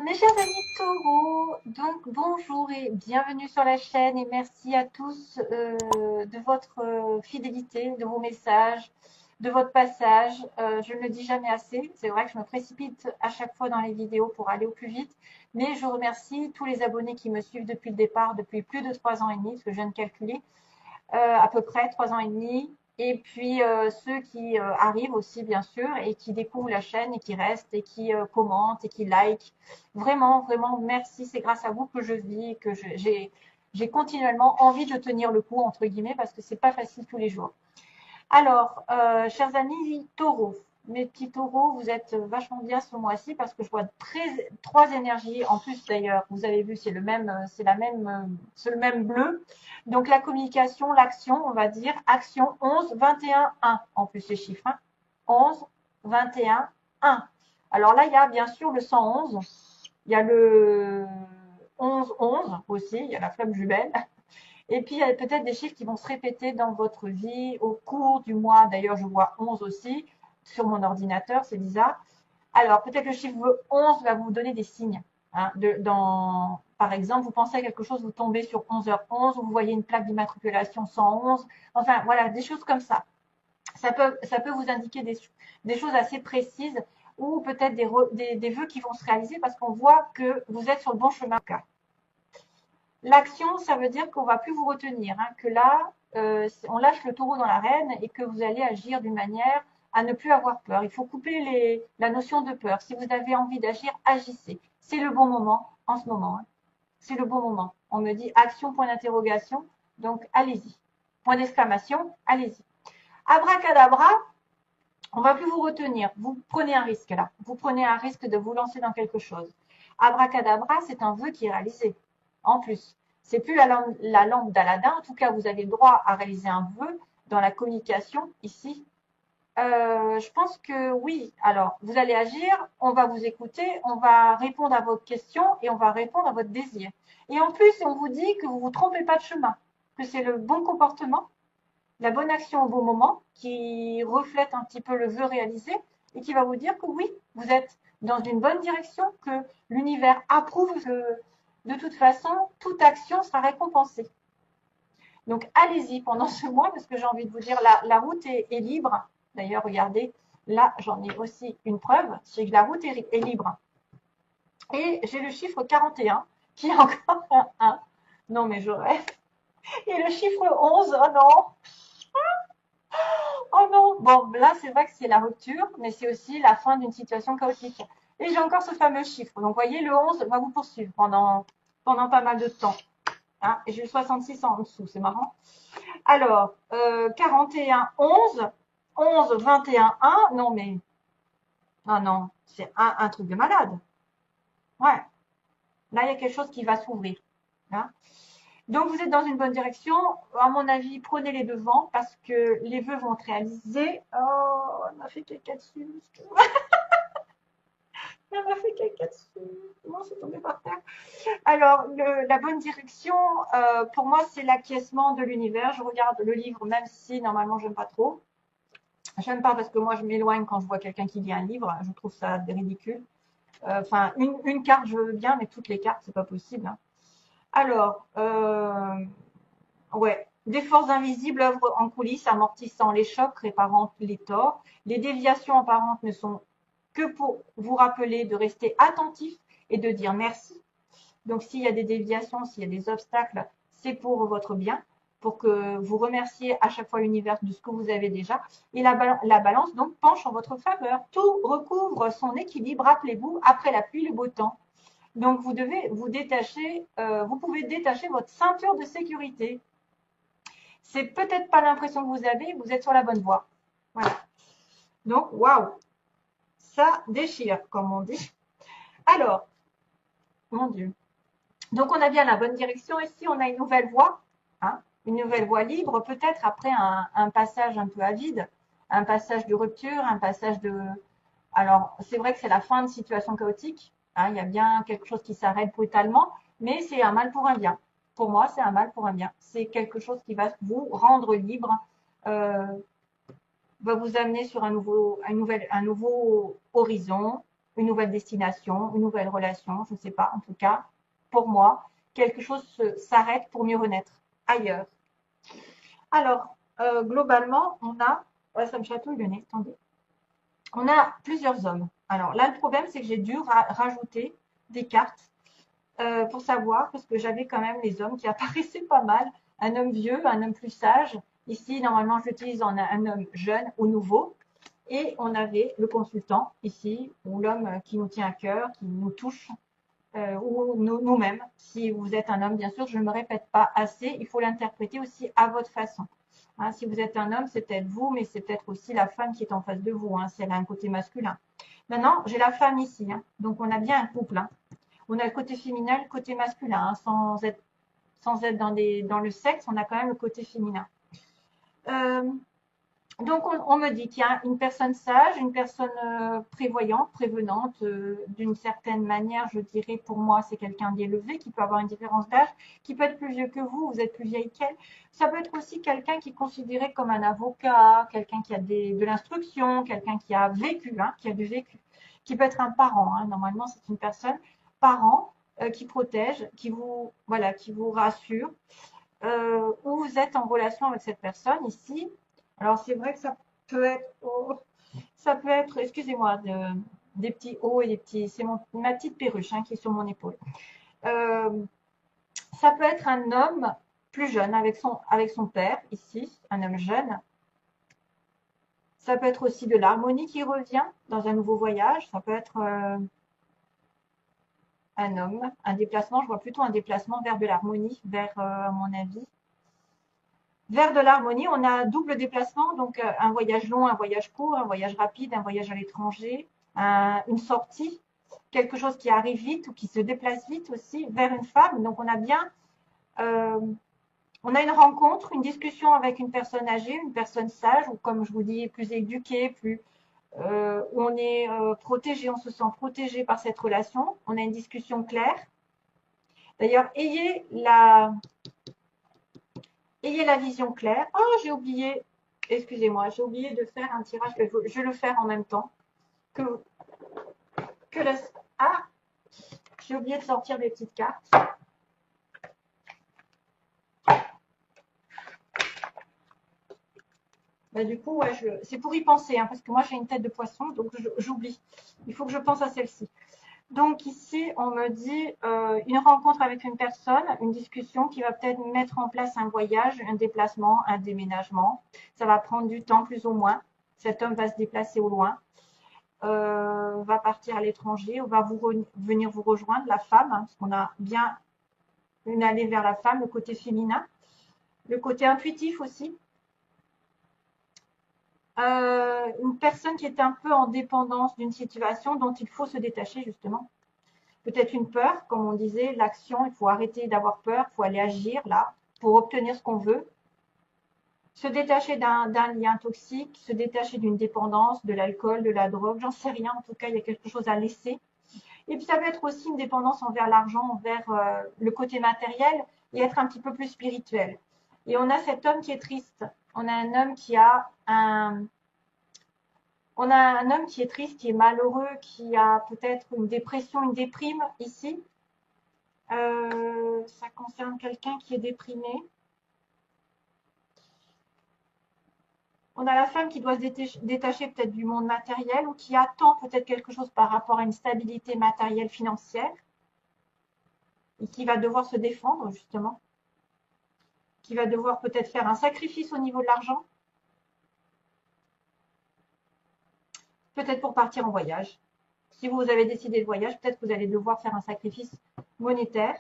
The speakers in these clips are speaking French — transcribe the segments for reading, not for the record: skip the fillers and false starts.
Mes chers amis taureaux, donc bonjour et bienvenue sur la chaîne et merci à tous de votre fidélité, de vos messages, de votre passage. Je ne le dis jamais assez, c'est vrai que je me précipite à chaque fois dans les vidéos pour aller au plus vite, mais je remercie tous les abonnés qui me suivent depuis le départ, depuis plus de 3 ans et demi, parce que je viens de calculer à peu près 3 ans et demi. Et puis ceux qui arrivent aussi, bien sûr, et qui découvrent la chaîne et qui restent et qui commentent et qui likent. Vraiment, vraiment, merci. C'est grâce à vous que je vis et que j'ai continuellement envie de tenir le coup, entre guillemets, parce que c'est pas facile tous les jours. Alors, chers amis taureaux, mes petits taureaux, vous êtes vachement bien ce mois-ci parce que je vois trois énergies. En plus, d'ailleurs, vous avez vu, c'est le même, c'est le même bleu. Donc, la communication, l'action, on va dire, action 11, 21, 1. En plus, les chiffres, hein. 11, 21, 1. Alors là, il y a bien sûr le 111. Il y a le 11, 11 aussi. Il y a la flamme jumelle. Et puis, il y a peut-être des chiffres qui vont se répéter dans votre vie au cours du mois. D'ailleurs, je vois 11 aussi sur mon ordinateur, c'est bizarre. Alors, peut-être le chiffre 11 va vous donner des signes. Hein, par exemple, vous pensez à quelque chose, vous tombez sur 11h11, vous voyez une plaque d'immatriculation 111. Enfin, voilà, des choses comme ça. Ça peut vous indiquer des choses assez précises ou peut-être des vœux qui vont se réaliser parce qu'on voit que vous êtes sur le bon chemin. L'action, ça veut dire qu'on va plus vous retenir, hein, que là, on lâche le taureau dans l'arène et que vous allez agir d'une manière à ne plus avoir peur. Il faut couper la notion de peur. Si vous avez envie d'agir, agissez. C'est le bon moment en ce moment. Hein. C'est le bon moment. On me dit action, point d'interrogation, donc allez-y. Point d'exclamation, allez-y. Abracadabra, on va plus vous retenir. Vous prenez un risque là. Vous prenez un risque de vous lancer dans quelque chose. Abracadabra, c'est un vœu qui est réalisé. En plus, c'est plus la lampe d'Aladin. En tout cas, vous avez le droit à réaliser un vœu dans la communication ici. Je pense que oui. Alors, vous allez agir, on va vous écouter, on va répondre à vos questions et on va répondre à votre désir. Et en plus, on vous dit que vous ne vous trompez pas de chemin, que c'est le bon comportement, la bonne action au bon moment, qui reflète un petit peu le vœu réalisé et qui va vous dire que oui, vous êtes dans une bonne direction, que l'univers approuve, que de toute façon, toute action sera récompensée. Donc allez-y pendant ce mois, parce que j'ai envie de vous dire, la route est libre. D'ailleurs, regardez, là, j'en ai aussi une preuve, c'est que la route est libre. Et j'ai le chiffre 41, qui est encore un 1. Non, mais je rêve. Et le chiffre 11, oh non, oh non! Bon, là, c'est vrai que c'est la rupture, mais c'est aussi la fin d'une situation chaotique. Et j'ai encore ce fameux chiffre. Donc, vous voyez, le 11 va vous poursuivre pendant pas mal de temps. Hein, et j'ai le 66 en dessous, c'est marrant. Alors, 41, 11, 11, 21, 1. Non, mais, non, non, c'est un truc de malade. Ouais, là, il y a quelque chose qui va s'ouvrir. Hein. Donc, vous êtes dans une bonne direction. À mon avis, prenez les devants parce que les vœux vont être réalisés. Oh, on m'a fait caca dessus. On m'a fait caca dessus. Comment c'est tombé par terre? Alors, la bonne direction, pour moi, c'est l'acquiescement de l'univers. Je regarde le livre, même si normalement, j'aime pas trop. J'aime pas parce que moi, je m'éloigne quand je vois quelqu'un qui lit un livre. Je trouve ça ridicule. Enfin, une carte, je veux bien, mais toutes les cartes, c'est pas possible. Hein. Alors, ouais. Des forces invisibles œuvrent en coulisses, amortissant les chocs, réparant les torts. Les déviations apparentes ne sont que pour vous rappeler de rester attentif et de dire merci. Donc, s'il y a des déviations, s'il y a des obstacles, c'est pour votre bien, pour que vous remerciez à chaque fois l'univers de ce que vous avez déjà. Et la balance, donc, penche en votre faveur. Tout recouvre son équilibre, rappelez-vous, après la pluie, le beau temps. Donc, vous devez vous détacher, vous pouvez détacher votre ceinture de sécurité. C'est peut-être pas l'impression que vous êtes sur la bonne voie. Voilà. Donc, waouh, ça déchire, comme on dit. Alors, mon Dieu. Donc, on a bien la bonne direction. Ici, on a une nouvelle voie, hein, une nouvelle voie libre, peut-être après un passage un peu à vide, un passage de rupture, un passage de. Alors, c'est vrai que c'est la fin de situation chaotique. Hein, il y a bien quelque chose qui s'arrête brutalement, mais c'est un mal pour un bien. Pour moi, c'est un mal pour un bien. C'est quelque chose qui va vous rendre libre, euh, va vous amener sur un nouveau horizon, une nouvelle destination, une nouvelle relation, je ne sais pas. En tout cas, pour moi, quelque chose s'arrête pour mieux renaître ailleurs. Alors, globalement, on a, ouais, ça me chatouille le nez, attendez. On a plusieurs hommes. Alors là, le problème, c'est que j'ai dû rajouter des cartes pour savoir, parce que j'avais quand même les hommes qui apparaissaient pas mal. Un homme vieux, un homme plus sage. Ici, normalement, j'utilise un homme jeune ou nouveau. Et on avait le consultant ici, ou l'homme qui nous tient à cœur, qui nous touche, ou nous-mêmes. Si vous êtes un homme, bien sûr, je ne me répète pas assez, il faut l'interpréter aussi à votre façon. Hein, si vous êtes un homme, c'est peut-être vous, mais c'est peut-être aussi la femme qui est en face de vous, hein, si elle a un côté masculin. Maintenant, j'ai la femme ici, hein, donc on a bien un couple. Hein. On a le côté féminin, le côté masculin, hein, sans être dans le sexe, on a quand même le côté féminin. Donc, on me dit qu'il y a une personne sage, une personne prévoyante, prévenante, d'une certaine manière, je dirais, pour moi, c'est quelqu'un d'élevé qui peut avoir une différence d'âge, qui peut être plus vieux que vous êtes plus vieille qu'elle. Ça peut être aussi quelqu'un qui est considéré comme un avocat, quelqu'un qui a de l'instruction, quelqu'un qui a vécu, hein, qui a du vécu, qui peut être un parent. Hein. Normalement, c'est une personne parent qui protège, voilà, qui vous rassure, où vous êtes en relation avec cette personne ici. Alors, c'est vrai que ça peut être, excusez-moi, des petits hauts et des petits, c'est ma petite perruche hein, qui est sur mon épaule. Euh, Ça peut être un homme plus jeune avec son père, ici, un homme jeune. Ça peut être aussi de l'harmonie qui revient dans un nouveau voyage. Ça peut être un homme, un déplacement, je vois plutôt un déplacement vers de l'harmonie, vers, à mon avis, vers de l'harmonie, on a double déplacement, donc un voyage long, un voyage court, un voyage rapide, un voyage à l'étranger, une sortie, quelque chose qui arrive vite ou qui se déplace vite aussi vers une femme. Donc on a bien, on a une rencontre, une discussion avec une personne âgée, une personne sage ou comme je vous dis, plus éduquée, plus où on est protégé, on se sent protégé par cette relation. On a une discussion claire. D'ailleurs, ayez la vision claire. Oh, j'ai oublié, excusez-moi, j'ai oublié de faire un tirage. Je vais le faire en même temps que, que la... Ah, j'ai oublié de sortir des petites cartes. Bah, du coup, ouais, c'est pour y penser, hein, parce que moi j'ai une tête de poisson, donc j'oublie. Il faut que je pense à celle-ci. Donc ici, on me dit une rencontre avec une personne, une discussion qui va peut-être mettre en place un voyage, un déplacement, un déménagement. Ça va prendre du temps plus ou moins. Cet homme va se déplacer au loin, va partir à l'étranger, ou va venir vous rejoindre, la femme, hein, parce qu'on a bien une allée vers la femme, le côté féminin, le côté intuitif aussi. Une personne qui est un peu en dépendance d'une situation dont il faut se détacher justement. Peut-être une peur, comme on disait, l'action, il faut arrêter d'avoir peur, il faut aller agir là pour obtenir ce qu'on veut. Se détacher d'un lien toxique, se détacher d'une dépendance, de l'alcool, de la drogue, j'en sais rien, en tout cas il y a quelque chose à laisser. Et puis ça peut être aussi une dépendance envers l'argent, envers le côté matériel et être un petit peu plus spirituel. Et on a cet homme qui est triste. On a un homme qui a on a un homme qui est triste, qui est malheureux, qui a peut-être une dépression, une déprime ici. Ça concerne quelqu'un qui est déprimé. On a la femme qui doit se détacher peut-être du monde matériel ou qui attend peut-être quelque chose par rapport à une stabilité matérielle financière et qui va devoir se défendre justement, qui va devoir peut-être faire un sacrifice au niveau de l'argent, peut-être pour partir en voyage. Si vous avez décidé de voyage, peut-être que vous allez devoir faire un sacrifice monétaire.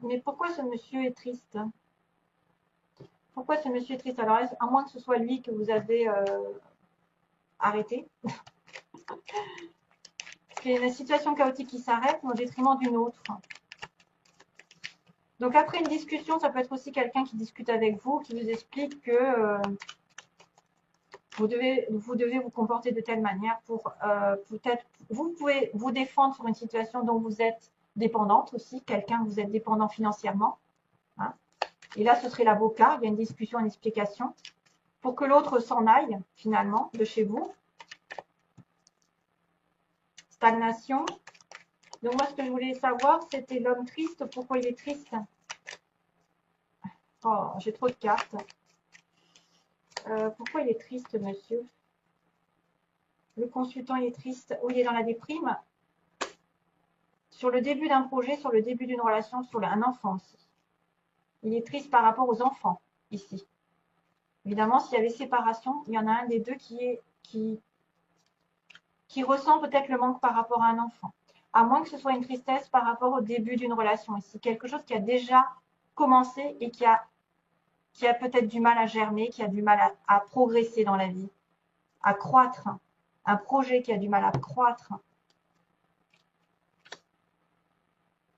Mais pourquoi ce monsieur est triste? Pourquoi ce monsieur est triste? Alors, à moins que ce soit lui que vous avez arrêté. C'est une situation chaotique qui s'arrête, mais au détriment d'une autre. Donc, après une discussion, ça peut être aussi quelqu'un qui discute avec vous, qui vous explique que vous devez vous comporter de telle manière pour peut-être, vous pouvez vous défendre sur une situation dont vous êtes dépendante aussi, quelqu'un que vous êtes dépendant financièrement. Hein. Et là, ce serait l'avocat, il y a une discussion, une explication. pour que l'autre s'en aille, finalement, de chez vous. Stagnation. Donc, moi, ce que je voulais savoir, c'était l'homme triste. Pourquoi il est triste? Oh, j'ai trop de cartes. Pourquoi il est triste, monsieur? Le consultant, il est triste. Ou il est dans la déprime. Sur le début d'un projet, sur le début d'une relation, sur un enfant aussi. Il est triste par rapport aux enfants, ici. Évidemment, s'il y avait séparation, il y en a un des deux qui ressent peut-être le manque par rapport à un enfant. À moins que ce soit une tristesse par rapport au début d'une relation ici. Quelque chose qui a déjà commencé et qui a peut-être du mal à germer, qui a du mal à progresser dans la vie, à croître. Un projet qui a du mal à croître.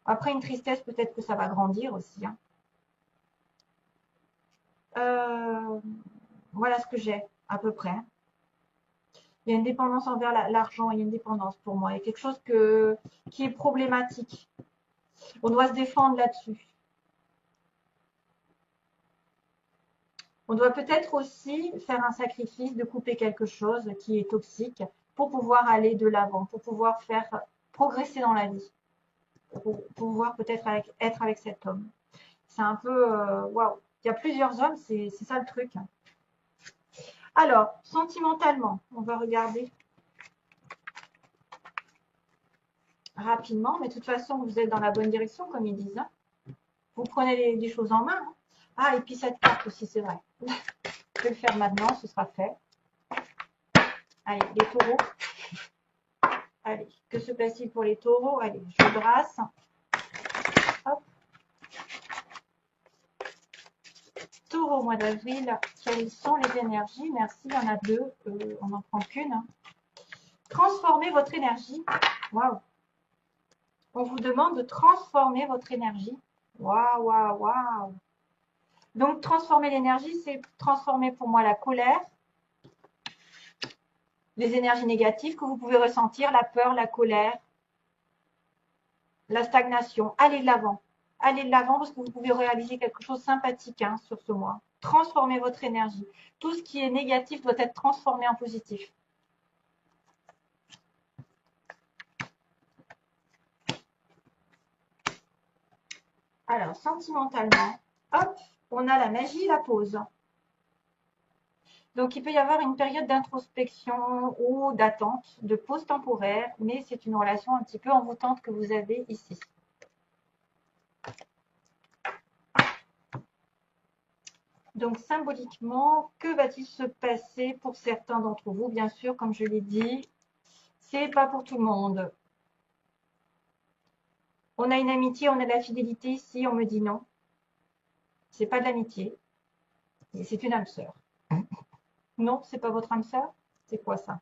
Après, une tristesse, peut-être que ça va grandir aussi. Hein. Voilà ce que j'ai, à peu près. Il y a une dépendance envers l'argent, il y a une dépendance pour moi. Il y a quelque chose qui est problématique. On doit se défendre là-dessus. On doit peut-être aussi faire un sacrifice de couper quelque chose qui est toxique pour pouvoir aller de l'avant, pour pouvoir faire progresser dans la vie, pour pouvoir peut-être être avec cet homme. C'est un peu... waouh. Il y a plusieurs hommes, c'est ça le truc. Alors, sentimentalement, on va regarder rapidement, mais de toute façon, vous êtes dans la bonne direction, comme ils disent. Hein. Vous prenez les choses en main. Hein. Ah, et puis cette carte aussi, c'est vrai. Je vais le faire maintenant, ce sera fait. Allez, les taureaux. Allez, que se passe-t-il pour les taureaux? Allez, je brasse. Hop. Taureau, mois d'avril, quelles sont les énergies? Merci, il y en a deux. On n'en prend qu'une. Hein. Transformez votre énergie. Waouh. On vous demande de transformer votre énergie. Waouh, waouh, waouh. Donc, transformer l'énergie, c'est transformer pour moi la colère, les énergies négatives que vous pouvez ressentir, la peur, la colère, la stagnation. Allez de l'avant. Allez de l'avant parce que vous pouvez réaliser quelque chose de sympathique hein, sur ce mois. Transformez votre énergie. Tout ce qui est négatif doit être transformé en positif. Alors, sentimentalement, hop, on a la magie et la pause. Donc, il peut y avoir une période d'introspection ou d'attente, de pause temporaire, mais c'est une relation un petit peu envoûtante que vous avez ici. Donc, symboliquement, que va-t-il se passer pour certains d'entre vous? Bien sûr, comme je l'ai dit, c'est pas pour tout le monde. On a une amitié, on a de la fidélité ici, on me dit non. C'est pas de l'amitié, c'est une âme sœur. Non, c'est pas votre âme sœur? C'est quoi ça?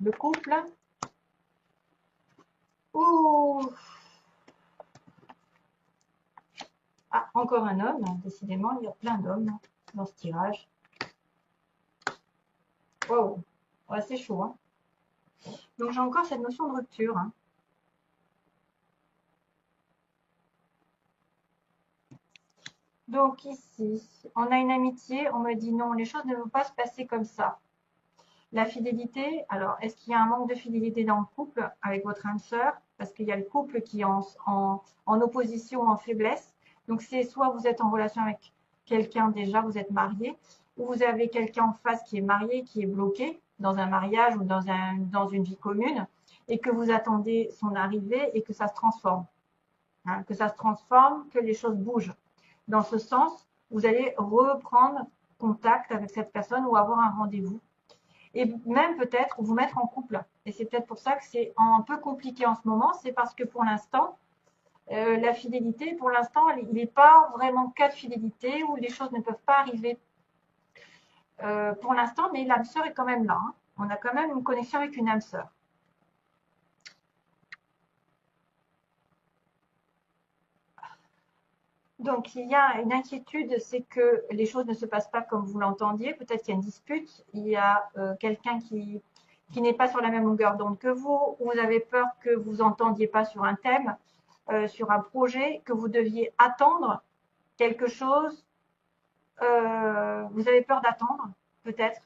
Le couple? Ouh. Ah, encore un homme, décidément, il y a plein d'hommes dans ce tirage. Wow, ouais, c'est chaud. Hein. Donc j'ai encore cette notion de rupture. Hein. Donc ici, on a une amitié, on me dit non, les choses ne vont pas se passer comme ça. La fidélité, alors est-ce qu'il y a un manque de fidélité dans le couple avec votre âme sœur? Parce qu'il y a le couple qui est en opposition, en faiblesse. Donc c'est soit vous êtes en relation avec quelqu'un déjà, vous êtes marié, ou vous avez quelqu'un en face qui est marié, qui est bloqué dans un mariage ou dans une vie commune, et que vous attendez son arrivée et que ça se transforme. Hein, que ça se transforme, que les choses bougent. Dans ce sens, vous allez reprendre contact avec cette personne ou avoir un rendez-vous. Et même peut-être vous mettre en couple. Et c'est peut-être pour ça que c'est un peu compliqué en ce moment. C'est parce que pour l'instant, la fidélité, pour l'instant, il n'est pas vraiment cas de fidélité où les choses ne peuvent pas arriver pour l'instant, mais l'âme sœur est quand même là. Hein. On a quand même une connexion avec une âme sœur. Donc, il y a une inquiétude, c'est que les choses ne se passent pas comme vous l'entendiez. Peut-être qu'il y a une dispute, il y a quelqu'un qui n'est pas sur la même longueur d'onde que vous, ou vous avez peur que vous n'entendiez pas sur un thème, sur un projet, que vous deviez attendre quelque chose vous avez peur d'attendre, peut-être,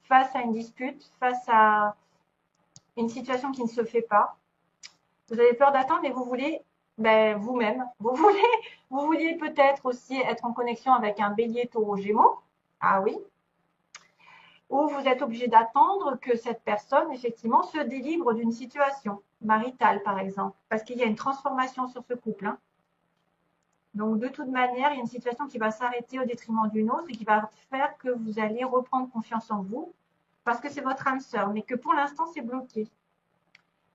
face à une dispute, face à une situation qui ne se fait pas. Vous avez peur d'attendre et vous voulez vous-même. Vous vouliez peut-être aussi être en connexion avec un bélier, taureau, gémeaux. Ah oui. Ou vous êtes obligé d'attendre que cette personne, effectivement, se délivre d'une situation maritale, par exemple. Parce qu'il y a une transformation sur ce couple. Hein. Donc, de toute manière, il y a une situation qui va s'arrêter au détriment d'une autre et qui va faire que vous allez reprendre confiance en vous parce que c'est votre âme sœur, mais que pour l'instant, c'est bloqué.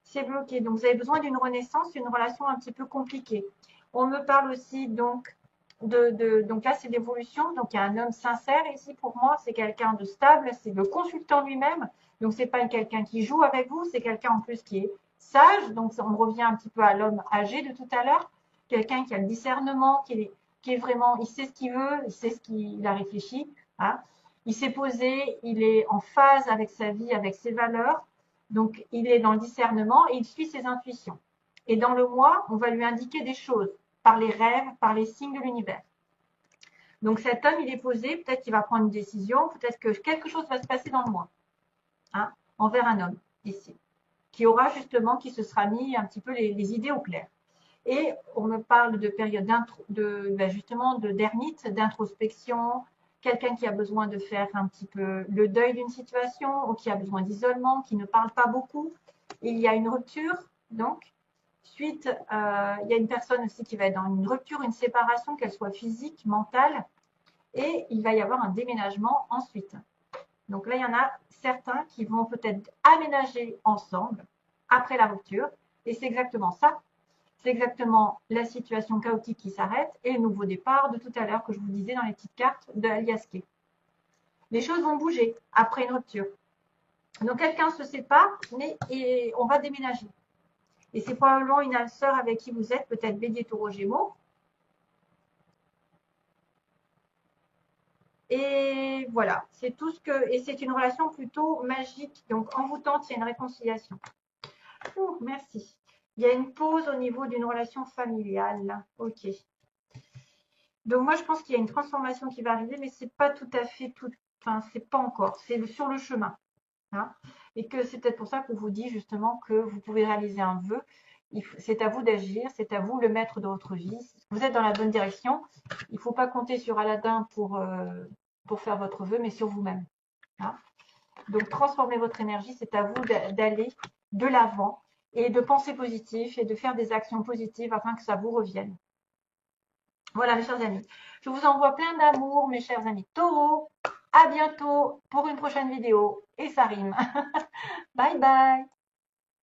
C'est bloqué. Donc, vous avez besoin d'une renaissance, une relation un petit peu compliquée. On me parle aussi donc donc là, c'est l'évolution. Donc, il y a un homme sincère ici pour moi. C'est quelqu'un de stable. C'est le consultant lui-même. Donc, c'est pas quelqu'un qui joue avec vous. C'est quelqu'un en plus qui est sage. Donc, on revient un petit peu à l'homme âgé de tout à l'heure. Quelqu'un qui a le discernement, qui est vraiment, il sait ce qu'il veut, il sait ce qu'il a réfléchi. Hein. Il s'est posé, il est en phase avec sa vie, avec ses valeurs. Donc, il est dans le discernement et il suit ses intuitions. Et dans le moi, on va lui indiquer des choses par les rêves, par les signes de l'univers. Donc, cet homme, il est posé, peut-être qu'il va prendre une décision, peut-être que quelque chose va se passer dans le moi, hein, envers un homme, ici, qui aura justement, qui se sera mis un petit peu les idées au clair. Et on me parle de période justement d'ermite, d'introspection, quelqu'un qui a besoin de faire un petit peu le deuil d'une situation ou qui a besoin d'isolement, qui ne parle pas beaucoup. Il y a une rupture, donc. Suite, il y a une personne aussi qui va être dans une rupture, une séparation, qu'elle soit physique, mentale. Et il va y avoir un déménagement ensuite. Donc là, il y en a certains qui vont peut-être aménager ensemble après la rupture. Et c'est exactement ça. C'est exactement la situation chaotique qui s'arrête et le nouveau départ de tout à l'heure que je vous disais dans les petites cartes de Aliaské. Les choses vont bouger après une rupture. Donc quelqu'un se sépare, mais on va déménager. Et c'est probablement une âme sœur avec qui vous êtes, peut-être Bélier, Taureau, Gémeaux. Et voilà, c'est tout ce que. Et c'est une relation plutôt magique. Donc envoûtante, il y a une réconciliation. Oh, merci. Il y a une pause au niveau d'une relation familiale. Ok. Donc moi, je pense qu'il y a une transformation qui va arriver, mais c'est pas tout à fait tout. Enfin, c'est pas encore. C'est sur le chemin. Hein, et que c'est peut-être pour ça qu'on vous dit justement que vous pouvez réaliser un vœu. C'est à vous d'agir, c'est à vous le maître de votre vie. Vous êtes dans la bonne direction. Il ne faut pas compter sur Aladdin pour faire votre vœu, mais sur vous-même. Hein. Donc transformez votre énergie, c'est à vous d'aller de l'avant et de penser positif et de faire des actions positives afin que ça vous revienne. Voilà mes chers amis. Je vous envoie plein d'amour mes chers amis taureaux. À bientôt pour une prochaine vidéo. Et ça rime. Bye bye.